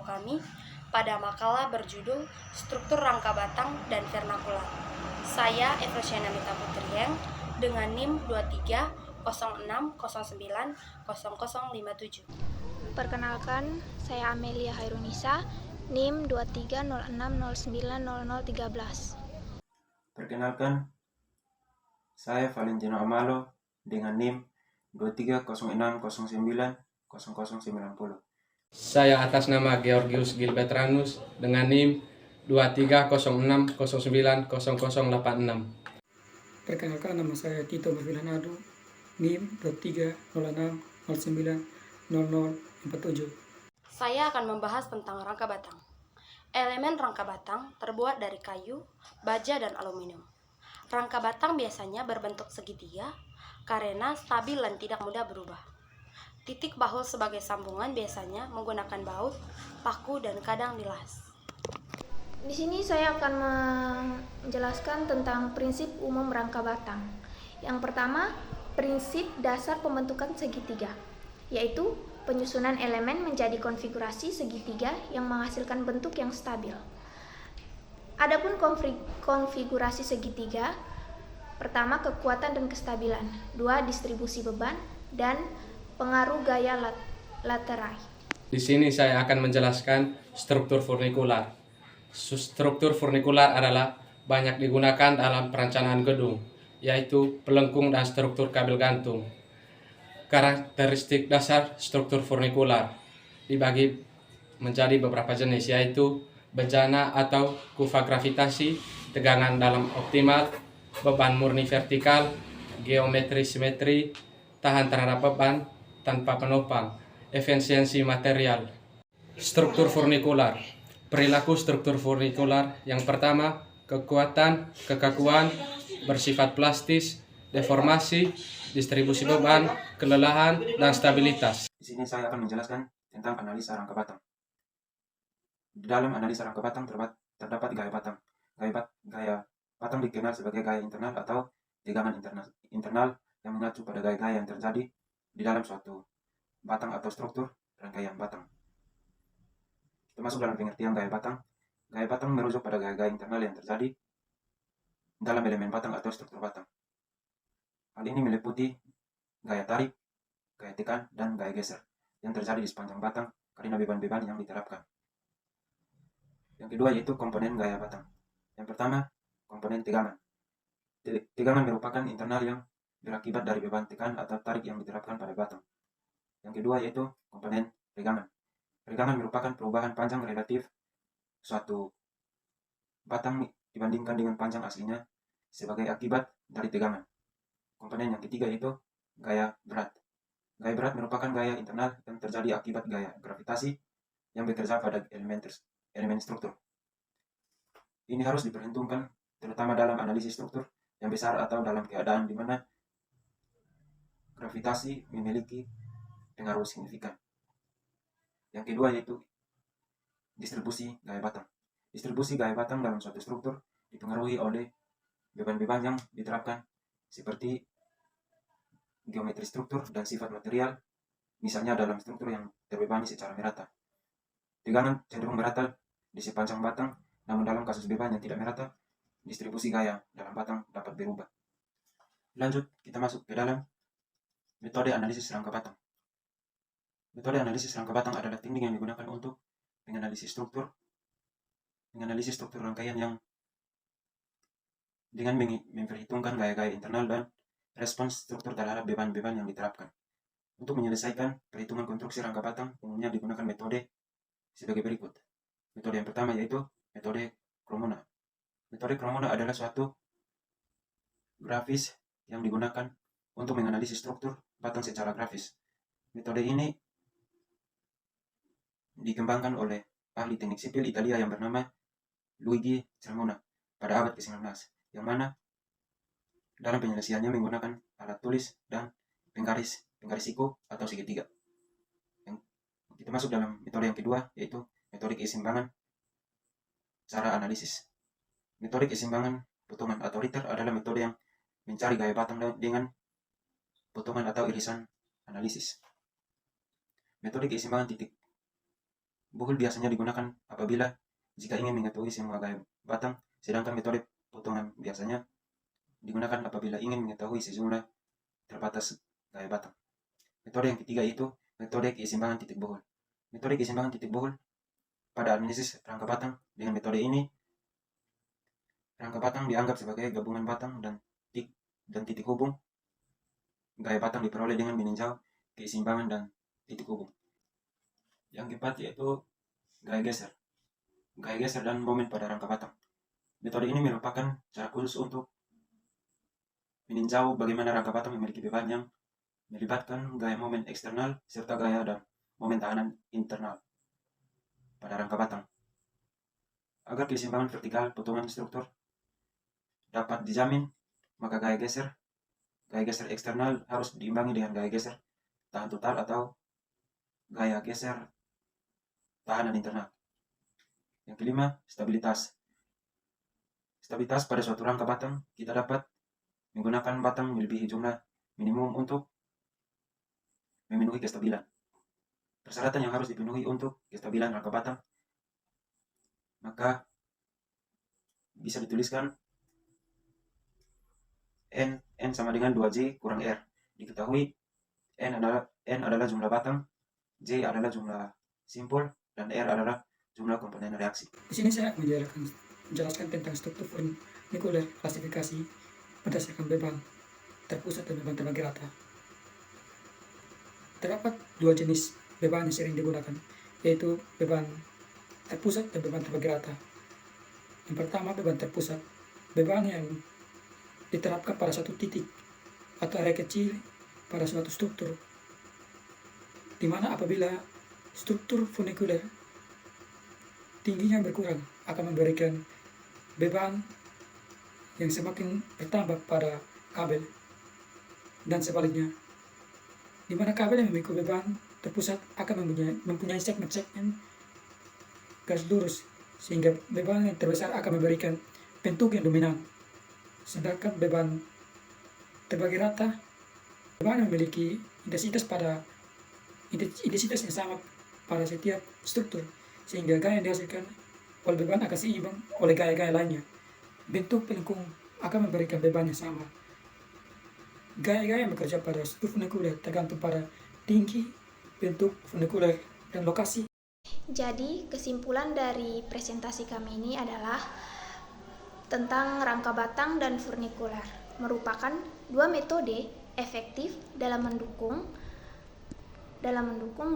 kami pada makalah berjudul Struktur Rangka Batang dan Vernakular. Saya Evrosyana Mita Putrieng dengan NIM 2306090057. Perkenalkan, saya Amelia Hairunisa, NIM 2306090013. Perkenalkan, saya Valentino Amalo dengan NIM 2306090090. Saya atas nama Georgius Gilbertranus dengan NIM 2306090086. Perkenalkan, nama saya Tito Mafilanado, NIM 2306090047. Saya akan membahas tentang rangka batang. Elemen rangka batang terbuat dari kayu, baja, dan aluminium. Rangka batang biasanya berbentuk segitiga karena stabil dan tidak mudah berubah. Titik baut sebagai sambungan biasanya menggunakan baut, paku, dan kadang dilas. Di sini saya akan menjelaskan tentang prinsip umum rangka batang. Yang pertama, prinsip dasar pembentukan segitiga, yaitu penyusunan elemen menjadi konfigurasi segitiga yang menghasilkan bentuk yang stabil. Adapun konfigurasi segitiga, pertama kekuatan dan kestabilan, dua distribusi beban, dan pengaruh gaya laterai. Di sini saya akan menjelaskan struktur furnikular. Struktur furnikular adalah banyak digunakan dalam perencanaan gedung, yaitu pelengkung dan struktur kabel gantung. Karakteristik dasar struktur furnikular dibagi menjadi beberapa jenis, yaitu bejana atau kufa gravitasi, tegangan dalam optimal, beban murni vertikal, geometri simetri, tahan terhadap beban tanpa penopang, efisiensi material. Struktur furnikular. Perilaku struktur furnikular yang pertama, kekuatan, kekakuan, bersifat plastis, deformasi, distribusi beban, kelelahan, dan stabilitas. Di sini saya akan menjelaskan tentang analisa rangka batang. Di dalam analisa rangka batang terdapat gaya batang. Gaya batang dikenal sebagai gaya internal atau tegangan internal yang mengacu pada gaya-gaya yang terjadi di dalam suatu batang atau struktur rangkaian batang. Kita masuk dalam pengertian gaya batang. Gaya batang merujuk pada gaya-gaya internal yang terjadi dalam elemen batang atau struktur batang. Hal ini meliputi gaya tarik, gaya tekan, dan gaya geser yang terjadi di sepanjang batang karena beban-beban yang diterapkan. Yang kedua yaitu komponen gaya batang. Yang pertama, komponen tegangan. Tegangan merupakan internal yang berakibat dari beban tekan atau tarik yang diterapkan pada batang. Yang kedua yaitu komponen regangan. Regangan merupakan perubahan panjang relatif suatu batang dibandingkan dengan panjang aslinya sebagai akibat dari tegangan. Komponen yang ketiga yaitu gaya berat. Gaya berat merupakan gaya internal yang terjadi akibat gaya gravitasi yang bekerja pada elemen struktur. Ini harus diperhitungkan terutama dalam analisis struktur yang besar atau dalam keadaan di mana gravitasi memiliki pengaruh signifikan. Yang kedua yaitu distribusi gaya batang. Distribusi gaya batang dalam suatu struktur dipengaruhi oleh beban-beban yang diterapkan seperti geometri struktur dan sifat material, misalnya dalam struktur yang terbebani secara merata. Tegangan cenderung merata di sepanjang batang, namun dalam kasus beban yang tidak merata, distribusi gaya dalam batang dapat berubah. Lanjut, kita masuk ke dalam metode analisis rangka batang. Metode analisis rangka batang adalah teknik yang digunakan untuk menganalisis struktur rangkaian yang dengan memperhitungkan gaya-gaya internal dan respons struktur terhadap beban-beban yang diterapkan. Untuk menyelesaikan perhitungan konstruksi rangka batang, umumnya digunakan metode sebagai berikut. Metode yang pertama yaitu metode Cremona. Metode Cremona adalah suatu grafis yang digunakan untuk menganalisis struktur batang secara grafis. Metode ini dikembangkan oleh ahli teknik sipil Italia yang bernama Luigi Cremona pada abad ke-19, yang mana dalam penyelesaiannya menggunakan alat tulis dan penggaris siku atau segitiga. Kita masuk dalam metode yang kedua yaitu metode keseimbangan cara analisis. Metode keseimbangan potongan atau Ritter adalah metode yang mencari gaya batang dengan potongan atau irisan analisis. Metode keseimbangan titik bohol biasanya digunakan apabila jika ingin mengetahui semua gaya batang, sedangkan metode potongan biasanya digunakan apabila ingin mengetahui sejumlah terbatas gaya batang. Metode yang ketiga itu metode keseimbangan titik bohol. Metode keseimbangan titik bohol pada analisis rangka batang. Dengan metode ini, rangka batang dianggap sebagai gabungan batang dan titik hubung. Gaya batang diperoleh dengan meninjau keseimbangan dan titik hubung. Yang keempat yaitu gaya geser. Gaya geser dan momen pada rangka batang. Metode ini merupakan cara khusus untuk meninjau bagaimana rangka batang memiliki beban yang melibatkan gaya momen eksternal serta gaya dan momen tahanan internal pada rangka batang. Agar keseimbangan vertikal potongan struktur dapat dijamin, maka gaya geser eksternal harus diimbangi dengan gaya geser tahan total atau gaya geser tahanan internal. Yang kelima, stabilitas. Stabilitas pada suatu rangka batang, kita dapat menggunakan batang melebihi jumlah minimum untuk memenuhi kestabilan. Persyaratan yang harus dipenuhi untuk kestabilan rangka batang, maka bisa dituliskan N sama dengan 2J kurang R. Diketahui N adalah jumlah batang, J adalah jumlah simpul, dan R adalah jumlah komponen reaksi. Di sini saya menjelaskan tentang struktur furnikuler klasifikasi berdasarkan beban terpusat dan beban terbagi rata. Terdapat dua jenis beban yang sering digunakan, yaitu beban terpusat dan beban terbagi rata. Yang pertama, beban terpusat, beban yang diterapkan pada satu titik atau area kecil pada suatu struktur, di mana apabila struktur furnikuler tingginya berkurang akan memberikan beban yang semakin bertambah pada kabel, dan sebaliknya, di mana kabel yang memiliki beban terpusat akan mempunyai segmen-segmen garis lurus, sehingga beban yang terbesar akan memberikan bentuk yang dominan, sedangkan beban terbagi rata, beban yang memiliki intensitas yang sama pada setiap struktur, sehingga gaya yang dihasilkan oleh beban akan seimbang oleh gaya-gaya lainnya. Bentuk pelengkung akan memberikan beban yang sama. Gaya-gaya yang bekerja pada struktur furnikuler tergantung pada tinggi, bentuk furnikuler, dan lokasi. Jadi, kesimpulan dari presentasi kami ini adalah tentang rangka batang dan furnikuler, merupakan dua metode efektif dalam mendukung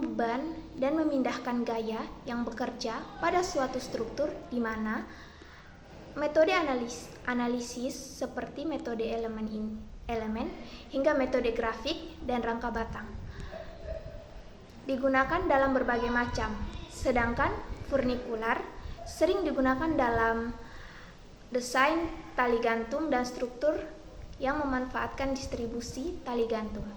beban dan memindahkan gaya yang bekerja pada suatu struktur, di mana metode analisis seperti metode elemen hingga metode grafik dan rangka batang digunakan dalam berbagai macam, sedangkan furnikular sering digunakan dalam desain tali gantung dan struktur yang memanfaatkan distribusi tali gantung.